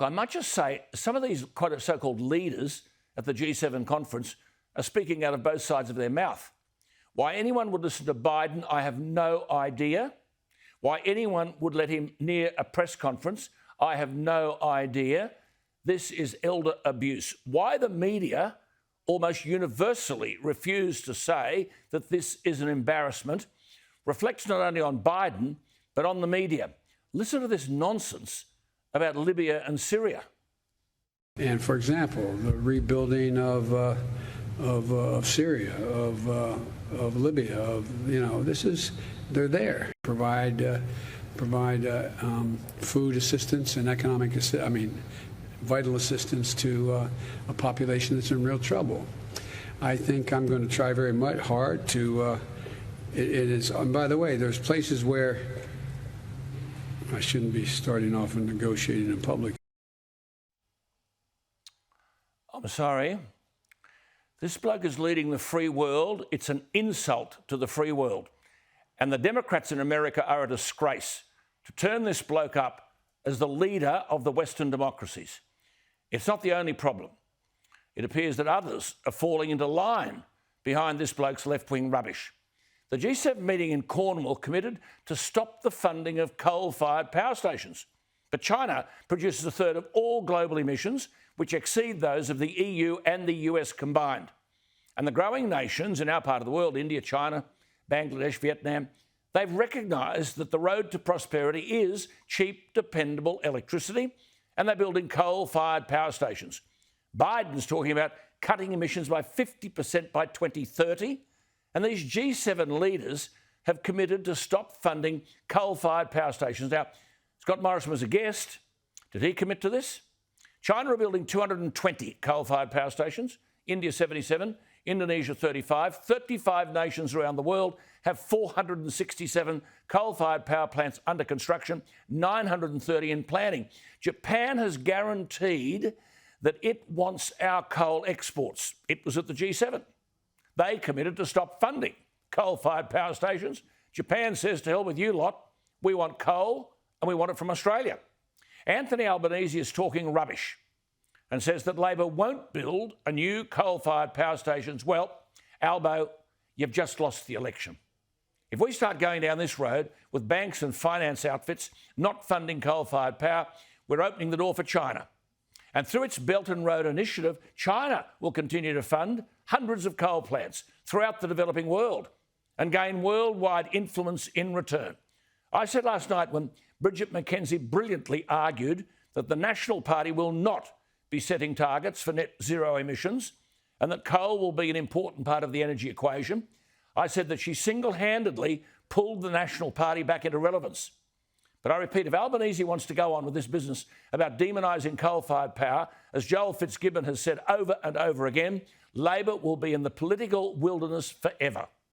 I might just say some of these so-called leaders at the G7 conference are speaking out of both sides of their mouth. Why anyone would listen to Biden, I have no idea. Why anyone would let him near a press conference, I have no idea. This is elder abuse. Why the media almost universally refuse to say that this is an embarrassment reflects not only on Biden, but on the media. Listen to this nonsense about Libya and Syria. And for example, the rebuilding of Syria, of Libya, they're there. Provide food assistance and vital assistance to a population that's in real trouble. I think I'm going to try very much hard to. It is. And by the way, there's places where I shouldn't be starting off and negotiating in public. I'm sorry. This bloke is leading the free world. It's an insult to the free world. And the Democrats in America are a disgrace to turn this bloke up as the leader of the Western democracies. It's not the only problem. It appears that others are falling into line behind this bloke's left-wing rubbish. The G7 meeting in Cornwall committed to stop the funding of coal-fired power stations. But China produces a third of all global emissions, which exceed those of the EU and the US combined. And the growing nations in our part of the world, India, China, Bangladesh, Vietnam, they've recognised that the road to prosperity is cheap, dependable electricity, and they're building coal-fired power stations. Biden's talking about cutting emissions by 50% by 2030, and these G7 leaders have committed to stop funding coal-fired power stations. Now, Scott Morrison was a guest. Did he commit to this? China are building 220 coal-fired power stations, India 77, Indonesia 35. 35 nations around the world have 467 coal-fired power plants under construction, 930 in planning. Japan has guaranteed that it wants our coal exports. It was at the G7. They committed to stop funding coal-fired power stations. Japan says, to hell with you lot, we want coal and we want it from Australia. Anthony Albanese is talking rubbish and says that Labor won't build a new coal-fired power stations. Well, Albo, you've just lost the election. If we start going down this road with banks and finance outfits not funding coal-fired power, we're opening the door for China. And through its Belt and Road Initiative, China will continue to fund hundreds of coal plants throughout the developing world and gain worldwide influence in return. I said last night when Bridget McKenzie brilliantly argued that the National Party will not be setting targets for net zero emissions and that coal will be an important part of the energy equation, I said that she single-handedly pulled the National Party back into relevance. But I repeat, if Albanese wants to go on with this business about demonising coal-fired power, as Joel Fitzgibbon has said over and over again, Labor will be in the political wilderness forever.